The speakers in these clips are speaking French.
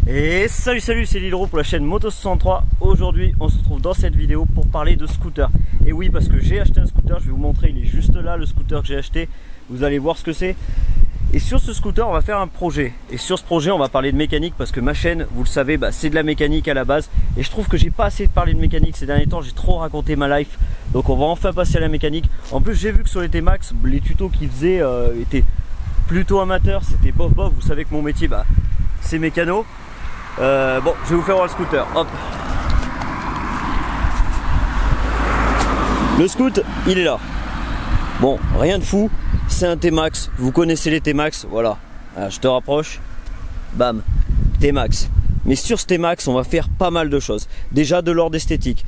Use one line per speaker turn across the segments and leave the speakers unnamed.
Et salut c'est Lilro pour la chaîne Moto63. Aujourd'hui on se retrouve dans cette vidéo pour parler de scooter. Et oui, parce que j'ai acheté un scooter, je vais vous montrer, il est juste là le scooter que j'ai acheté. Vous allez voir ce que c'est. Et sur ce scooter on va faire un projet. Et sur ce projet on va parler de mécanique parce que ma chaîne, vous le savez, c'est de la mécanique à la base. Et je trouve que j'ai pas assez parlé de mécanique ces derniers temps, j'ai trop raconté ma life. Donc on va enfin passer à la mécanique. En plus j'ai vu que sur les T-Max, les tutos qu'ils faisaient étaient plutôt amateurs, c'était bof. Vous savez que mon métier c'est mécano. Bon, je vais vous faire voir le scooter. Hop. Le scoot, il est là. Bon, rien de fou. C'est un T-Max. Vous connaissez les T-Max. Voilà. Alors, je te rapproche. Bam. T-Max. Mais sur ce T-Max, on va faire pas mal de choses. Déjà de l'ordre esthétique.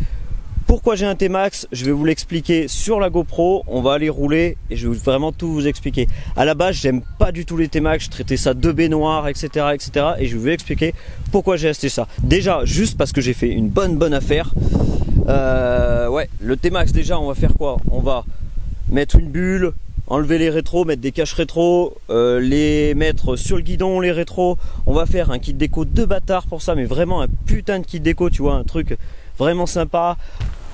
Pourquoi j'ai un T-Max? Je vais vous l'expliquer sur la GoPro. On va aller rouler et je vais vraiment tout vous expliquer. À la base, j'aime pas du tout les T-Max. Je traitais ça de baignoire, etc. Et je vais vous expliquer pourquoi j'ai acheté ça. Déjà, juste parce que j'ai fait une bonne affaire. Ouais, le T-Max, déjà, on va faire quoi? On va mettre une bulle, enlever les rétros, mettre des caches rétro, les mettre sur le guidon, les rétros. On va faire un kit déco de bâtard pour ça, mais vraiment un putain de kit déco, tu vois, un truc vraiment sympa.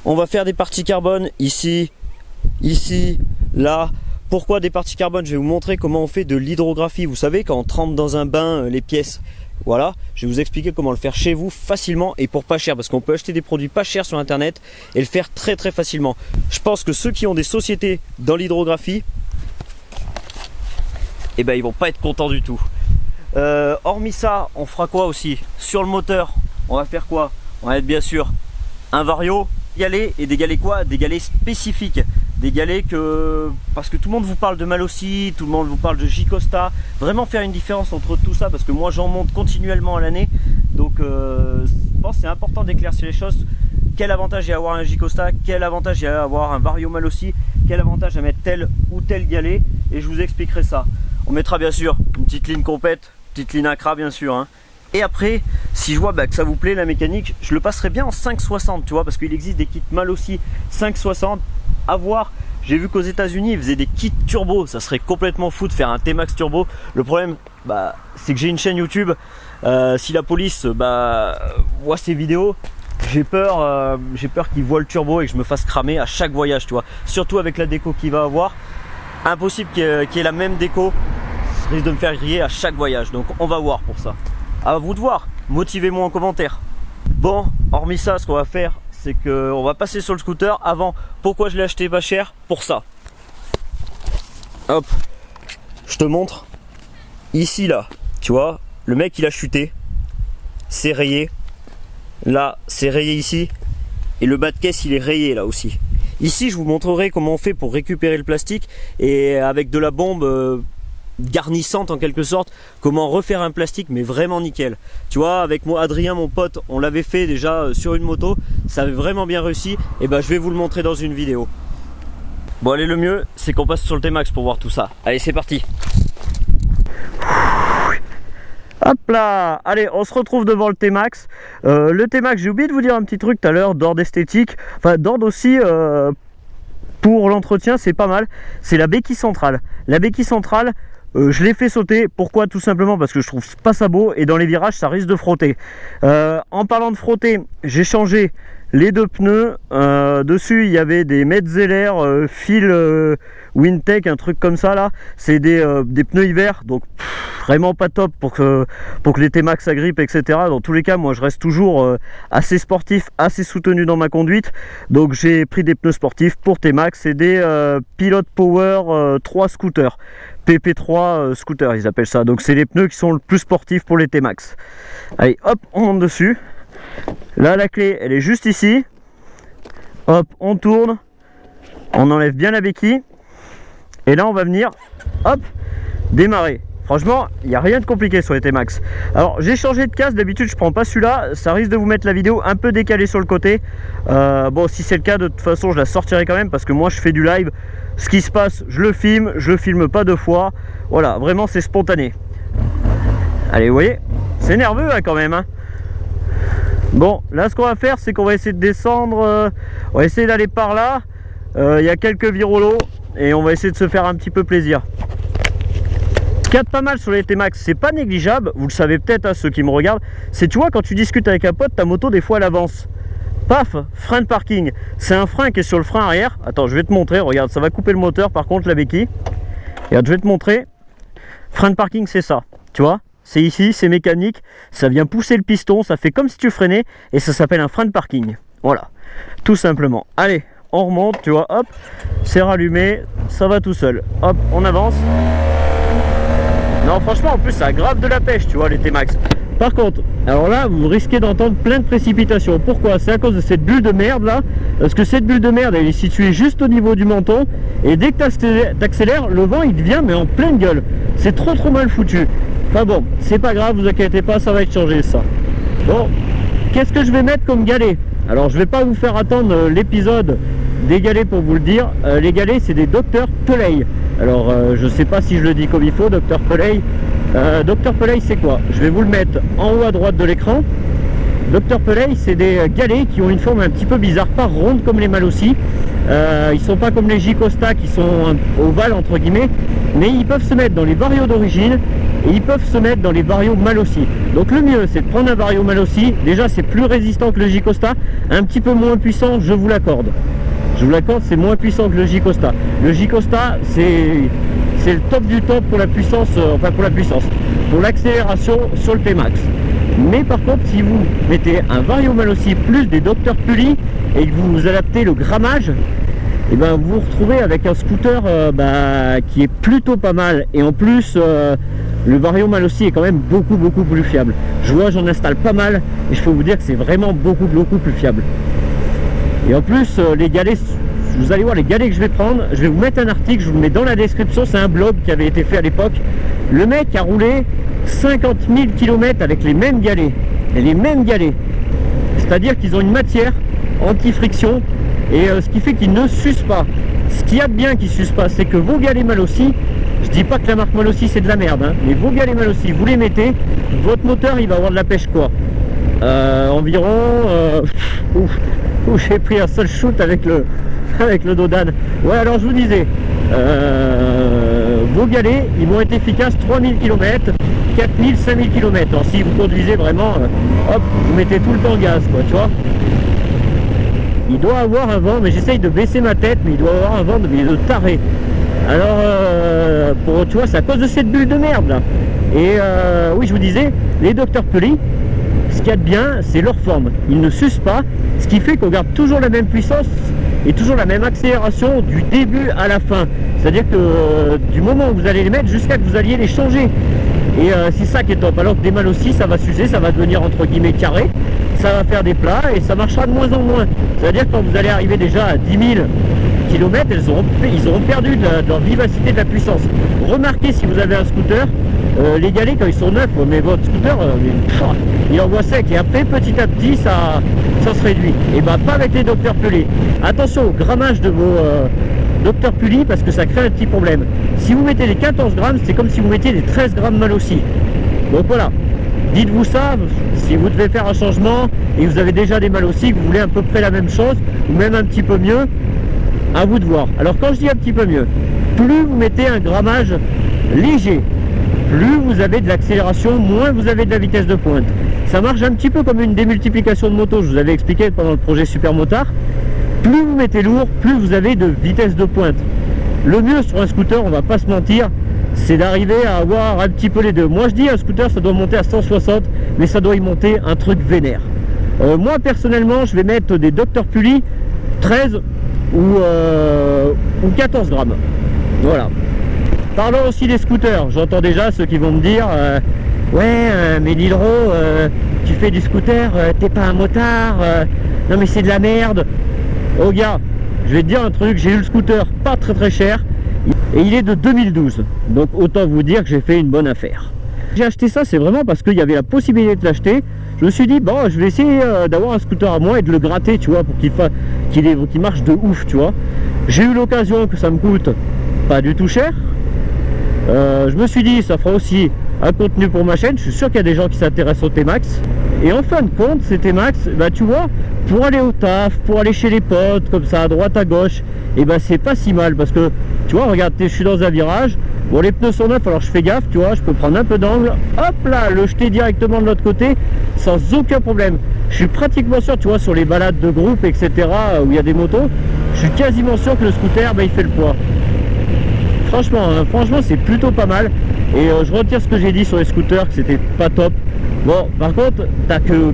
On va faire des parties carbone ici, là. Pourquoi des parties carbone? Je vais vous montrer comment on fait de l'hydrographie. Vous savez, quand on trempe dans un bain les pièces, voilà, je vais vous expliquer comment le faire chez vous facilement et pour pas cher, parce qu'on peut acheter des produits pas chers sur internet et le faire très facilement. Je pense que ceux qui ont des sociétés dans l'hydrographie, eh ben ils vont pas être contents du tout. Hormis ça, on fera quoi aussi? Sur le moteur, on va faire quoi? On va mettre bien sûr un vario, galets, et des galets quoi? Des galets spécifiques. Des galets parce que tout le monde vous parle de Malossi, tout le monde vous parle de J-Costa. Vraiment faire une différence entre tout ça, parce que moi j'en monte continuellement à l'année. Donc je pense que c'est important d'éclaircir les choses. Quel avantage il y a à avoir un J-Costa? Quel avantage il y a à avoir un Vario Malossi? Quel avantage à mettre tel ou tel galet? Et je vous expliquerai ça. On mettra bien sûr une petite ligne compète, petite ligne Accra bien sûr, hein. Et après, si je vois que ça vous plaît la mécanique, je le passerai bien en 560, tu vois, parce qu'il existe des kits Malossi 560 à voir. J'ai vu qu'aux États-Unis ils faisaient des kits turbo, ça serait complètement fou de faire un T-Max turbo. Le problème, c'est que j'ai une chaîne YouTube. Si la police voit ces vidéos, j'ai peur qu'ils voient le turbo et que je me fasse cramer à chaque voyage, tu vois. Surtout avec la déco qu'il va avoir, impossible qu'il y ait la même déco, ça risque de me faire griller à chaque voyage. Donc on va voir pour ça. À vous de voir, motivez-moi en commentaire. Bon, hormis ça, ce qu'on va faire, c'est qu'on va passer sur le scooter. Avant, pourquoi je l'ai acheté pas cher? Pour ça. Hop, je te montre. Ici, là, tu vois, le mec il a chuté. C'est rayé. Là, c'est rayé ici. Et le bas de caisse, il est rayé là aussi. Ici, je vous montrerai comment on fait pour récupérer le plastique. Et avec de la bombe garnissante en quelque sorte, comment refaire un plastique mais vraiment nickel. Tu vois, avec moi Adrien mon pote, on l'avait fait déjà sur une moto, ça avait vraiment bien réussi. Et je vais vous le montrer dans une vidéo. Bon allez, le mieux c'est qu'on passe sur le T-Max pour voir tout ça. Allez, c'est parti. Hop là, allez, on se retrouve devant le T-Max. Le T-Max, j'ai oublié de vous dire un petit truc tout à l'heure d'ordre esthétique, enfin d'ordre aussi pour l'entretien, c'est pas mal. C'est la béquille centrale. La béquille centrale, je l'ai fait sauter. Pourquoi? Tout simplement parce que je trouve pas ça beau et dans les virages ça risque de frotter. En parlant de frotter, j'ai changé les deux pneus. Dessus il y avait des Metzeler fil Wintech, un truc comme ça là. C'est des pneus hiver, donc vraiment pas top pour que les T-Max s'agrippent, etc. Dans tous les cas, moi je reste toujours assez sportif, assez soutenu dans ma conduite. Donc j'ai pris des pneus sportifs pour T-Max. C'est des Pilot Power 3 scooters. PP3 scooter ils appellent ça. Donc c'est les pneus qui sont le plus sportifs pour les T-Max. Allez, hop, on monte dessus. Là la clé elle est juste ici. Hop, on tourne, on enlève bien la béquille et là on va venir, hop, démarrer. Franchement, il n'y a rien de compliqué sur les T-Max. Alors j'ai changé de casque, d'habitude je prends pas celui-là, ça risque de vous mettre la vidéo un peu décalée sur le côté. Bon, si c'est le cas, de toute façon je la sortirai quand même parce que moi je fais du live. Ce qui se passe, je le filme pas deux fois. Voilà, vraiment c'est spontané. Allez, vous voyez, c'est nerveux hein, quand même hein. Bon, là ce qu'on va faire, c'est qu'on va essayer de descendre, on va essayer d'aller par là. Il y a quelques virolos et on va essayer de se faire un petit peu plaisir. qu'il y a de pas mal sur les T-Max, c'est pas négligeable, vous le savez peut-être, hein, ceux qui me regardent, c'est, tu vois, quand tu discutes avec un pote, ta moto des fois elle avance. Paf, frein de parking. C'est un frein qui est sur le frein arrière. Attends, je vais te montrer, regarde, ça va couper le moteur par contre la béquille. Regarde, je vais te montrer. Frein de parking, c'est ça, tu vois, c'est ici, c'est mécanique, ça vient pousser le piston, ça fait comme si tu freinais et ça s'appelle un frein de parking. Voilà, tout simplement. Allez, on remonte, tu vois, hop, c'est rallumé, ça va tout seul. Hop, on avance. Non, franchement, en plus, ça aggrave de la pêche, tu vois, les T-Max. Par contre, alors là, vous risquez d'entendre plein de précipitations. Pourquoi? C'est à cause de cette bulle de merde là. Parce que cette bulle de merde, elle est située juste au niveau du menton. Et dès que tu accélères, le vent, il te vient, mais en pleine gueule. C'est trop mal foutu. Enfin bon, c'est pas grave, vous inquiétez pas, ça va être changé ça. Bon, qu'est-ce que je vais mettre comme galet? Alors, je vais pas vous faire attendre l'épisode des galets pour vous le dire. Les galets, c'est des Dr Pelay. Alors, je sais pas si je le dis comme il faut, Dr Pelay. Dr Pelay, c'est quoi? Je vais vous le mettre en haut à droite de l'écran. Dr Pelay, c'est des galets qui ont une forme un petit peu bizarre, pas ronde comme les Malossi. Ils sont pas comme les J-Costa qui sont ovales entre guillemets, mais ils peuvent se mettre dans les varios d'origine et ils peuvent se mettre dans les varios Malossi. Donc le mieux, c'est de prendre un vario Malossi. Déjà, c'est plus résistant que le J-Costa, un petit peu moins puissant, je vous l'accorde. Je vous l'accorde, c'est moins puissant que le J-Costa. Le J-Costa, c'est le top du top pour la puissance, pour l'accélération sur le T-Max. Mais par contre, si vous mettez un vario Malossi plus des Dr Pelay et que vous adaptez le grammage, et ben vous vous retrouvez avec un scooter qui est plutôt pas mal. Et en plus, le vario Malossi est quand même beaucoup plus fiable. Je vois, j'en installe pas mal et je peux vous dire que c'est vraiment beaucoup plus fiable. Et en plus, les galets, vous allez voir les galets que je vais prendre, je vais vous mettre un article, je vous le mets dans la description, c'est un blog qui avait été fait à l'époque. Le mec a roulé 50 000 km avec les mêmes galets. C'est-à-dire qu'ils ont une matière anti-friction et ce qui fait qu'ils ne s'usent pas. Ce qu'il y a de bien qui ne s'usent pas, c'est que vos galets Malossi, je dis pas que la marque Malossi c'est de la merde, hein, mais vos galets Malossi, vous les mettez, votre moteur il va avoir de la pêche quoi. Environ... j'ai pris un seul shoot avec le dos d'âne. Ouais, alors je vous disais, vos galets, ils vont être efficaces 3000 km, 4000, 5000 km. Alors si vous conduisez vraiment, hop, vous mettez tout le temps gaz, quoi, tu vois. Il doit avoir un vent, mais j'essaye de baisser ma tête, mais il doit avoir un vent de taré. Alors, tu vois, c'est à cause de cette bulle de merde, là. Et oui, je vous disais, les Dr Pelay, ce qu'il y a de bien, c'est leur forme. Ils ne s'usent pas, ce qui fait qu'on garde toujours la même puissance et toujours la même accélération du début à la fin. C'est-à-dire que du moment où vous allez les mettre jusqu'à que vous alliez les changer. Et c'est ça qui est top. Alors que des Malossi, ça va s'user, ça va devenir entre guillemets carré, ça va faire des plats et ça marchera de moins en moins. C'est-à-dire que quand vous allez arriver déjà à 10 000 km, ils auront perdu de leur vivacité, de la puissance. Remarquez si vous avez un scooter, les galets quand ils sont neufs, mais votre scooter il envoie sec et après petit à petit ça se réduit. Et bah pas avec les Dr Pelay. Attention au grammage de vos Dr Pelay parce que ça crée un petit problème. Si vous mettez des 14 grammes, c'est comme si vous mettiez des 13 grammes Malossi. Donc voilà, dites-vous ça, si vous devez faire un changement et vous avez déjà des Malossi, que vous voulez à peu près la même chose ou même un petit peu mieux, à vous de voir. Alors quand je dis un petit peu mieux, plus vous mettez un grammage léger, plus vous avez de l'accélération, moins vous avez de la vitesse de pointe. Ça marche un petit peu comme une démultiplication de moto, je vous avais expliqué pendant le projet Super Motard. Plus vous mettez lourd, plus vous avez de vitesse de pointe. Le mieux sur un scooter, on va pas se mentir, c'est d'arriver à avoir un petit peu les deux. Moi je dis un scooter ça doit monter à 160, mais ça doit y monter un truc vénère. Moi personnellement je vais mettre des Dr Pelay 13 ou 14 grammes. Voilà. Parlons aussi des scooters. J'entends déjà ceux qui vont me dire ouais mais Lilro, tu fais du scooter, t'es pas un motard, non mais c'est de la merde. Oh gars, je vais te dire un truc, j'ai eu le scooter pas très cher et il est de 2012, donc autant vous dire que j'ai fait une bonne affaire. J'ai acheté ça, c'est vraiment parce qu'il y avait la possibilité de l'acheter. Je me suis dit bon, je vais essayer d'avoir un scooter à moi et de le gratter, tu vois, pour qu'il marche de ouf, tu vois. J'ai eu l'occasion que ça me coûte pas du tout cher. Je me suis dit ça fera aussi un contenu pour ma chaîne. Je suis sûr qu'il y a des gens qui s'intéressent au T-Max. Et en fin de compte, ces T-Max, bah, tu vois, pour aller au taf, pour aller chez les potes, comme ça, à droite, à gauche, et ben c'est pas si mal, parce que, tu vois, regarde, je suis dans un virage, bon, les pneus sont neufs, alors je fais gaffe, tu vois, je peux prendre un peu d'angle, hop là, le jeter directement de l'autre côté, sans aucun problème. Je suis pratiquement sûr, tu vois, sur les balades de groupe, etc., où il y a des motos, je suis quasiment sûr que le scooter, ben, il fait le poids. Franchement, hein, franchement, c'est plutôt pas mal. Et je retire ce que j'ai dit sur les scooters, que c'était pas top. Bon, par contre, t'as que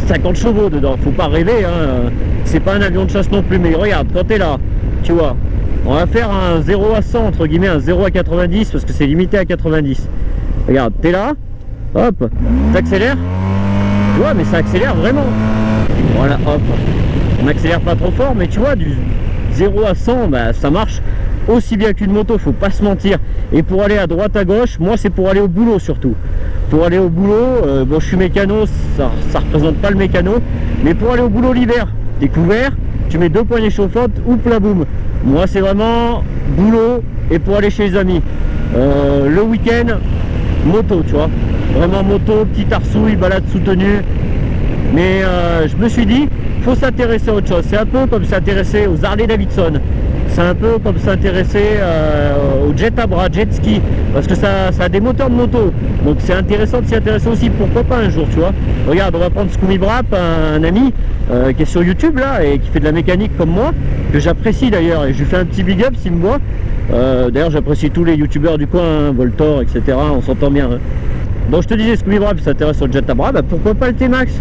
50 chevaux dedans, faut pas rêver, hein. C'est pas un avion de chasse non plus, mais regarde, quand t'es là, tu vois, on va faire un 0 à 100, entre guillemets, un 0 à 90, parce que c'est limité à 90. Regarde, t'es là, hop, t'accélères, tu vois, mais ça accélère vraiment. Voilà, hop, on accélère pas trop fort, mais tu vois, du 0 à 100, bah, ça marche aussi bien qu'une moto, faut pas se mentir. Et pour aller à droite à gauche, moi c'est pour aller au boulot surtout. Pour aller au boulot, bon je suis mécano, ça représente pas le mécano, mais pour aller au boulot l'hiver, t'es couvert, tu mets 2 poignées chauffantes, ou la boum. Moi c'est vraiment boulot et pour aller chez les amis. Le week-end, moto, tu vois. Vraiment moto, petit arsouille, balade soutenue. Mais je me suis dit, faut s'intéresser à autre chose. C'est un peu comme s'intéresser aux Harley Davidson. C'est un peu comme s'intéresser au jet à bras, jet ski, parce que ça a des moteurs de moto, donc c'est intéressant de s'y intéresser aussi, pourquoi pas un jour, tu vois. Regarde, on va prendre Scooby Brap, un ami qui est sur YouTube là, et qui fait de la mécanique comme moi, que j'apprécie d'ailleurs, et je lui fais un petit big up s'il me voit. D'ailleurs j'apprécie tous les youtubeurs du coin, hein, Voltor, etc., on s'entend bien, hein. Donc je te disais, Scooby Brap s'intéresse au jet à bras, bah, pourquoi pas le T-Max.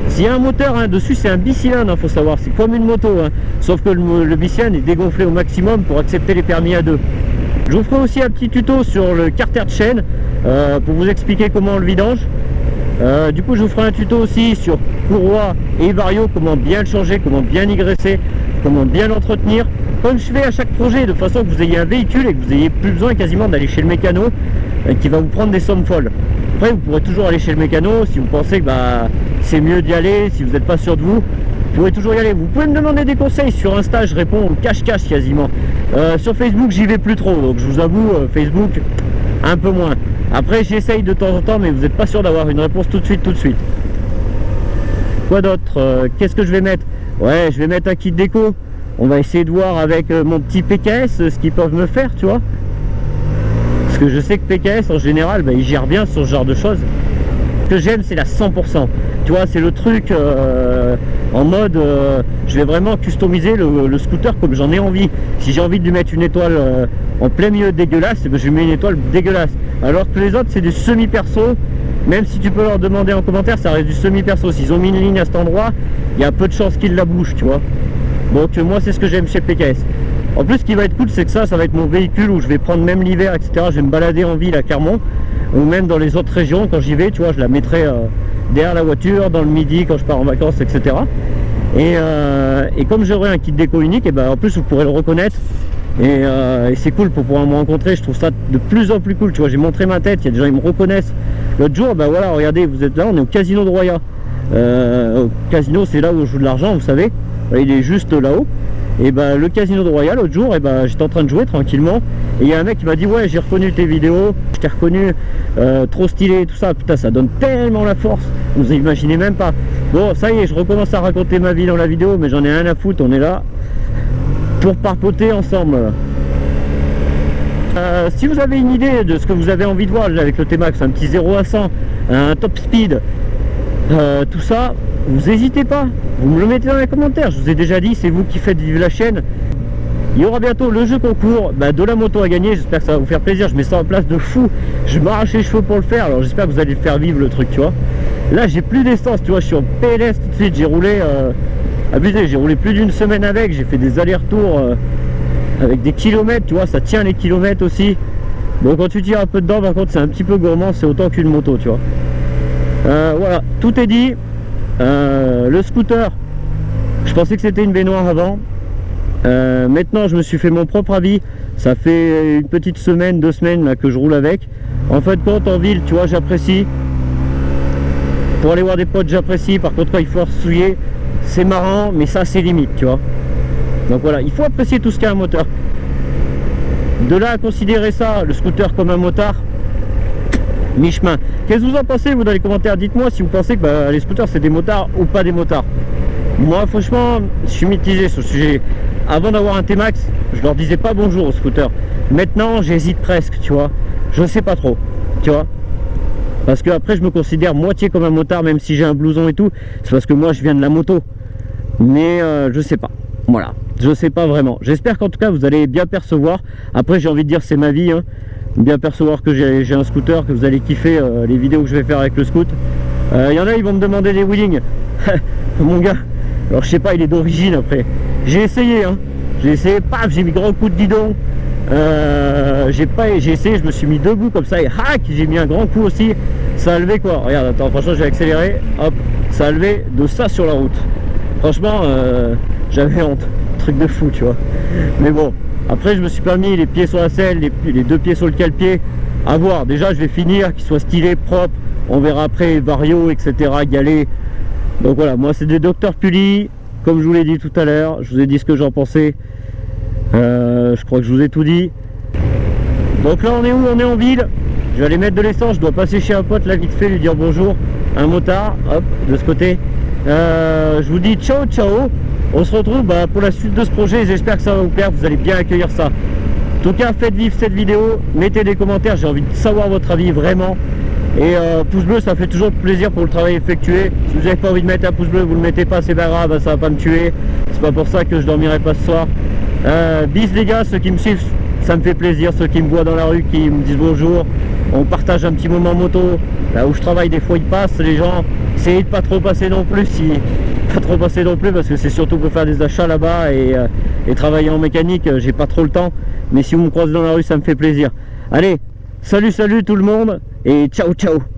S'il y a un moteur, hein, dessus c'est un bicylindre, hein, faut savoir, c'est comme une moto, hein, sauf que le bicylindre est dégonflé au maximum pour accepter les permis à 2. Je vous ferai aussi un petit tuto sur le carter de chaîne pour vous expliquer comment on le vidange. Du coup je vous ferai un tuto aussi sur courroie et vario, comment bien le changer, comment bien y graisser, comment bien l'entretenir, comme je fais à chaque projet, de façon que vous ayez un véhicule et que vous n'ayez plus besoin quasiment d'aller chez le mécano qui va vous prendre des sommes folles. Après vous pourrez toujours aller chez le mécano si vous pensez que bah, c'est mieux d'y aller, si vous n'êtes pas sûr de vous, vous pourrez toujours y aller. Vous pouvez me demander des conseils sur Insta, je réponds au cache-cache quasiment. Sur Facebook j'y vais plus trop, donc je vous avoue Facebook un peu moins. Après j'essaye de temps en temps, mais vous n'êtes pas sûr d'avoir une réponse tout de suite. Quoi d'autre? Qu'est-ce que je vais mettre? Ouais, je vais mettre un kit déco. On va essayer de voir avec mon petit PKS ce qu'ils peuvent me faire, tu vois. Parce que je sais que PKS en général, bah, ils gèrent bien sur ce genre de choses. Ce que j'aime c'est la 100%. Tu vois, c'est le truc en mode je vais vraiment customiser le scooter comme j'en ai envie. Si j'ai envie de lui mettre une étoile en plein milieu dégueulasse, je lui mets une étoile dégueulasse. Alors que les autres c'est du semi-perso. Même si tu peux leur demander en commentaire, ça reste du semi-perso. S'ils ont mis une ligne à cet endroit, il y a peu de chances qu'ils la bougent, tu vois. Donc moi c'est ce que j'aime chez PKS. En plus ce qui va être cool c'est que ça va être mon véhicule où je vais prendre même l'hiver, etc. Je vais me balader en ville à Clermont, ou même dans les autres régions quand j'y vais, tu vois, je la mettrai derrière la voiture, dans le midi quand je pars en vacances, etc. Et comme j'aurai un kit déco unique, et ben en plus vous pourrez le reconnaître. Et c'est cool pour pouvoir me rencontrer, je trouve ça de plus en plus cool, tu vois, j'ai montré ma tête, il y a des gens qui me reconnaissent. L'autre jour, ben voilà, regardez, vous êtes là, on est au casino de Roya. Au casino, c'est là où on joue de l'argent, vous savez, il est juste là-haut. Et ben le casino de Roya, l'autre jour, et ben j'étais en train de jouer tranquillement, et il y a un mec qui m'a dit ouais, j'ai reconnu tes vidéos, je t'ai reconnu, trop stylé, tout ça, putain, ça donne tellement la force, vous imaginez même pas. Bon, ça y est, je recommence à raconter ma vie dans la vidéo, mais j'en ai rien à foutre, on est là pour papoter ensemble. Si vous avez une idée de ce que vous avez envie de voir avec le T-Max, un petit 0 à 100, un top speed, tout ça, vous n'hésitez pas, vous me le mettez dans les commentaires. Je vous ai déjà dit, c'est vous qui faites vivre la chaîne. Il y aura bientôt le jeu concours de la moto à gagner, j'espère que ça va vous faire plaisir. Je mets ça en place de fou, je m'arrache les cheveux pour le faire, alors j'espère que vous allez le faire vivre le truc, tu vois. Là j'ai plus d'essence, tu vois, je suis en PLS tout de suite, j'ai roulé abusé, j'ai roulé plus d'une semaine avec, j'ai fait des allers-retours avec des kilomètres, tu vois, ça tient les kilomètres aussi. Bon, quand tu tires un peu dedans, par contre c'est un petit peu gourmand, c'est autant qu'une moto, tu vois. Voilà, tout est dit. Le scooter, je pensais que c'était une baignoire avant. Maintenant je me suis fait mon propre avis. Ça fait une petite semaine, 2 semaines là, que je roule avec. En fait, quand en ville, tu vois, j'apprécie. Pour aller voir des potes, j'apprécie. Par contre, quand il faut souiller, c'est marrant, mais ça c'est limite, tu vois. Donc voilà, il faut apprécier tout ce qui a un moteur. De là à considérer ça, le scooter, comme un motard, mi-chemin. Qu'est-ce que vous en pensez, vous, dans les commentaires? Dites-moi si vous pensez que les scooters c'est des motards ou pas des motards. Moi franchement je suis mitigé sur le sujet. Avant d'avoir un T-Max, je leur disais pas bonjour aux scooters. Maintenant j'hésite presque, tu vois. Je sais pas trop, tu vois. Parce que après je me considère moitié comme un motard, même si j'ai un blouson et tout. C'est parce que moi je viens de la moto. Mais je sais pas. Voilà, je sais pas vraiment. J'espère qu'en tout cas vous allez bien percevoir. Après j'ai envie de dire c'est ma vie, hein. Bien percevoir que j'ai un scooter, que vous allez kiffer les vidéos que je vais faire avec le scoot. Y en a, ils vont me demander des wheelings. Mon gars, alors je sais pas, il est d'origine après. J'ai essayé, hein. J'ai essayé, paf, j'ai mis grand coup de guidon. J'ai essayé, je me suis mis debout comme ça et hack, j'ai mis un grand coup aussi. Ça a levé quoi. Regarde, attends, franchement, j'ai accéléré. Hop, ça a levé de ça sur la route. Franchement, j'avais honte. Truc de fou, tu vois. Mais bon, après, je me suis pas mis les pieds sur la selle, les deux pieds sur le cale-pied. À voir. Déjà, je vais finir, qu'il soit stylé, propre. On verra après Vario, etc. Galet. Donc voilà, moi c'est des Dr Pully. Comme je vous l'ai dit tout à l'heure, je vous ai dit ce que j'en pensais. Je crois que je vous ai tout dit. Donc là on est où? On est en ville. Je vais aller mettre de l'essence, je dois passer chez un pote là vite fait, lui dire bonjour. Un motard, hop, de ce côté. Je vous dis ciao ciao. On se retrouve pour la suite de ce projet. J'espère que ça va vous plaire, vous allez bien accueillir ça. En tout cas, faites vivre cette vidéo, mettez des commentaires, j'ai envie de savoir votre avis vraiment. Et pouce bleu, ça fait toujours plaisir pour le travail effectué. Si vous n'avez pas envie de mettre un pouce bleu, vous ne le mettez pas, c'est pas grave, ça va pas me tuer. C'est pas pour ça que je dormirai pas ce soir. Bis les gars, ceux qui me suivent, ça me fait plaisir. Ceux qui me voient dans la rue, qui me disent bonjour. On partage un petit moment moto. Là où je travaille, des fois ils passent, les gens. Essayez de pas trop passer non plus, pas trop passer non plus, parce que c'est surtout pour faire des achats là-bas et travailler en mécanique, j'ai pas trop le temps. Mais si vous me croisez dans la rue, ça me fait plaisir. Allez, salut tout le monde et ciao ciao.